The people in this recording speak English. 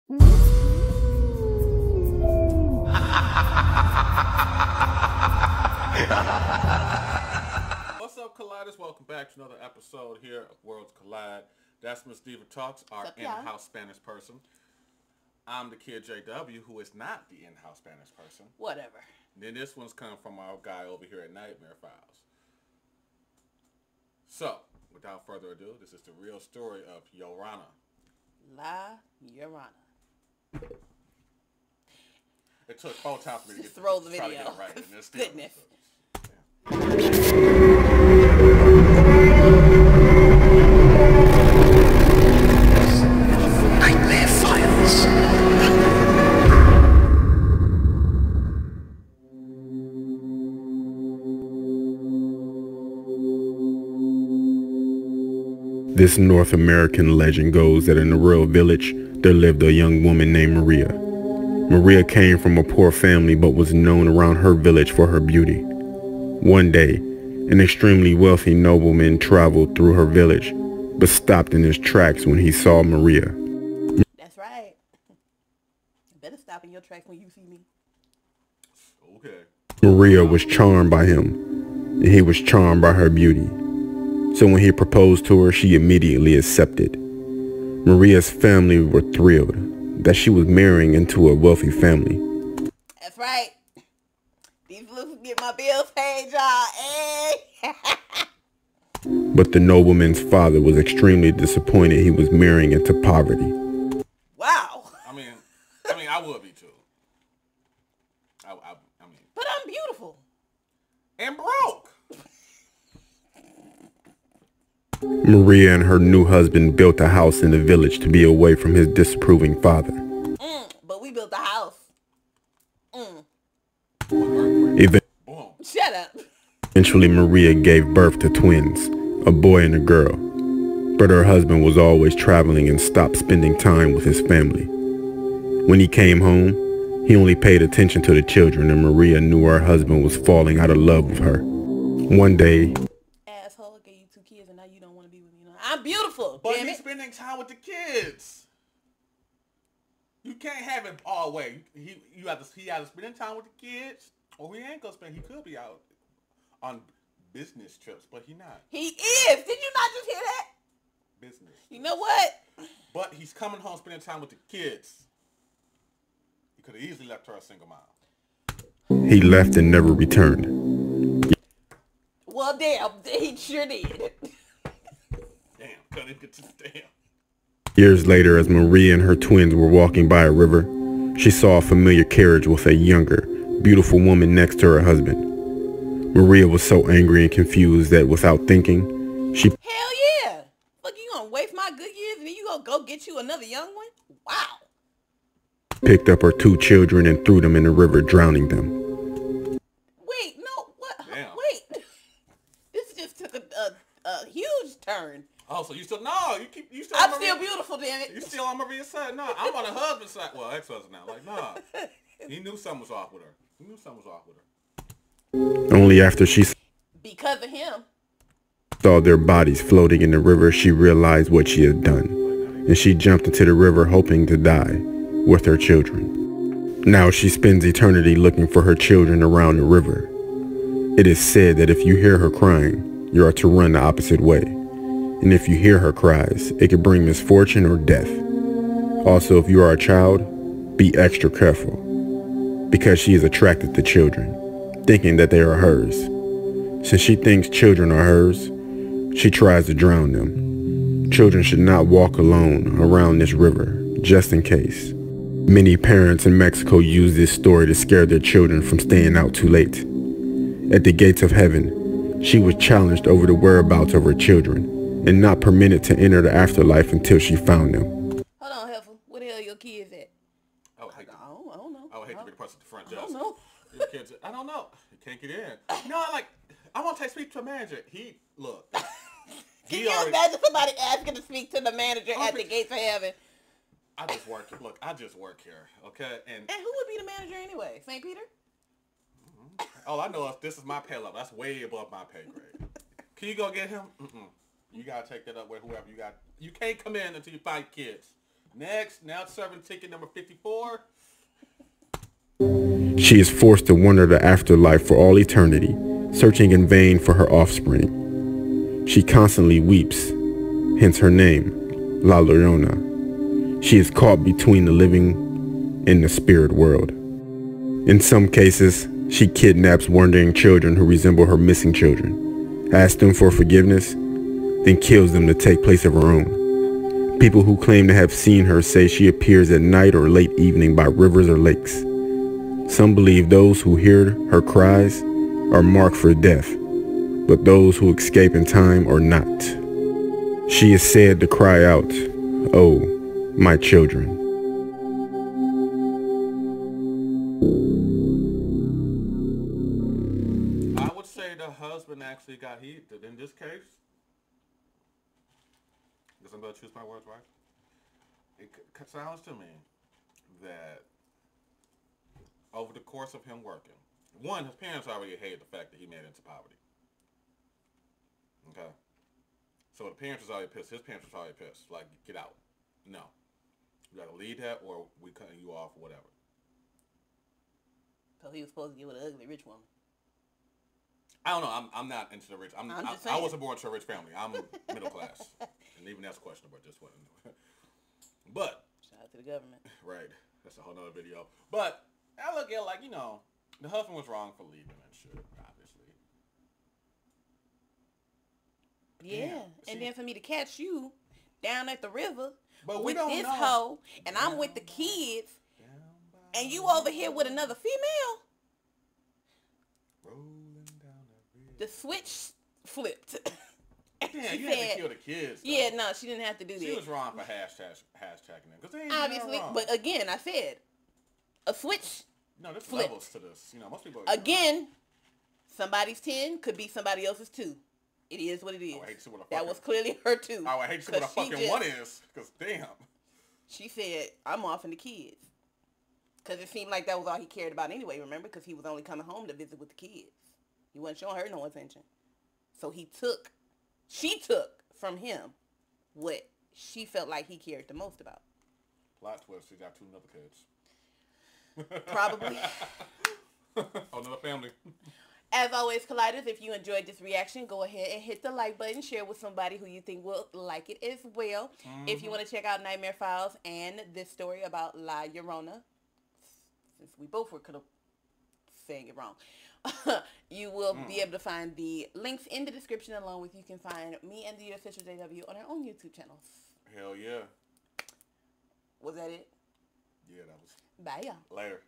What's up, Colliders? Welcome back to another episode here of Worlds Collide. That's Ms Diva Talks, our in-house Spanish person. I'm the kid JW, who is not the in-house Spanish person. Whatever. And then this one's coming from our guy over here at Nightmare Files. So, without further ado, this is the real story of Llorona. La Llorona. It took 4 times for me to get throw the try video. to get it right. And it's Goodness. Nightmare Files. This North American legend goes that in a rural village, there lived a young woman named Maria. Maria came from a poor family but was known around her village for her beauty. One day, an extremely wealthy nobleman traveled through her village, but stopped in his tracks when he saw Maria. That's right. You better stop in your tracks when you see me. Okay. Maria was charmed by him, and he was charmed by her beauty. So when he proposed to her, she immediately accepted. Maria's family were thrilled that she was marrying into a wealthy family. That's right. These looks get my bills paid, y'all. Hey. But the nobleman's father was extremely disappointed he was marrying into poverty. Wow. I mean, I would be too. I mean. But I'm beautiful. And broke. Maria and her new husband built a house in the village to be away from his disapproving father. But we built a house. Shut up. Eventually, Maria gave birth to twins, a boy and a girl. But her husband was always traveling and stopped spending time with his family. When he came home, he only paid attention to the children, and Maria knew her husband was falling out of love with her. One day, Asshole, gave you 2 kids and now you don't want to be with me. I'm beautiful. But damn he's it. spending time with the kids. You can't have it all way. He either spending time with the kids, or he ain't gonna spend. He could be out on business trips, but he not. He is. Did you not just hear that? Business. You know what? But he's coming home spending time with the kids. He could have easily left her a single mom. he left and never returned. Well, damn. He sure did. Damn, couldn't even get to the damn. Years later, as Maria and her twins were walking by a river, she saw a familiar carriage with a younger, beautiful woman next to her husband. Maria was so angry and confused that without thinking, she Hell yeah. Fuck, you gonna waste my good years and then you gonna go get you another young one? Wow. picked up her 2 children and threw them in the river, drowning them. Wait, no, what? Damn. Wait. This just took a huge turn. Oh, so you still I'm still beautiful, damn it. You still on Maria's side? No, I'm on the husband's side. Well, ex-husband now. Like, nah. He knew something was off with her. Only after she Because of him. saw their bodies floating in the river, she realized what she had done, and she jumped into the river hoping to die with her children. Now she spends eternity looking for her children around the river. It is said that if you hear her crying, you are to run the opposite way. And if you hear her cries, it could bring misfortune or death. Also, if you are a child, be extra careful, because she is attracted to children, thinking that they are hers. Since she thinks children are hers, she tries to drown them. Children should not walk alone around this river, just in case. Many parents in Mexico use this story to scare their children from staying out too late. At the gates of heaven, she was challenged over the whereabouts of her children, and not permitted to enter the afterlife until she found them. Hold on, Heifer. Where the hell your kids at? I would hate to, I don't know. I would hate to be the person at the front desk. I don't know. Your kids, I don't know. You can't get in. No, like, I want to speak to a manager. Look. Can you imagine somebody asking to speak to the manager at the gates of heaven? I just work here, okay? And who would be the manager anyway? St. Peter? All I know is this is my pay level. That's way above my pay grade. Can you go get him? You gotta take that up with whoever you got. You can't come in until you find kids. Next, now serving ticket number 54. She is forced to wander the afterlife for all eternity, searching in vain for her offspring. She constantly weeps, hence her name, La Llorona. She is caught between the living and the spirit world. In some cases, she kidnaps wandering children who resemble her missing children, asks them for forgiveness, then kills them to take place of her own. People who claim to have seen her say she appears at night or late evening by rivers or lakes. Some believe those who hear her cries are marked for death, but those who escape in time are not. She is said to cry out, "Oh, my children." I would say the husband actually got heat in this case. Because I'm going to choose my words right. It sounds to me that over the course of him working, one, his parents already hated the fact that he made it into poverty. Okay? So the parents was already pissed. His parents was already pissed. Like, get out. No. You got to leave that or we cutting you off or whatever. So he was supposed to get with an ugly rich woman. I don't know. I'm not into the rich. I wasn't born to a rich family. I'm middle class. And even that's questionable at this point. But. Shout out to the government. Right. That's a whole nother video. But I look at it like, the husband was wrong for leaving and shit, obviously. Yeah. And then for me to catch you down at the river with don't this know. hoe, and I'm with the kids, and you over here with another female. The switch flipped. Yeah, you had to kill the kids. Though. Yeah, no, she didn't have to do that. She was wrong for hashtagging them. Because they ain't obviously, wrong. but again, I said, a switch. No, there's flipped. levels to this. Most people. Again, somebody's 10 could be somebody else's 2. It is what it is. That was clearly her 2. I would hate to see what a fucking 1 is. Because damn. She said, I'm off in the kids. Because it seemed like that was all he cared about anyway, remember? Because he was only coming home to visit with the kids. He wasn't showing her no attention. So she took from him what she felt like he cared the most about. Plot twist, she got 2 other kids. Probably. Another family. As always, Colliders, if you enjoyed this reaction, go ahead and hit the like button. Share with somebody who you think will like it as well. Mm-hmm. If you want to check out Nightmare Files and this story about La Llorona, since we both were kind of saying it wrong, you will be able to find the links in the description, along with you can find me and the official JW on our own YouTube channels. Hell yeah. Was that it? Yeah, that was. Bye, y'all. Later.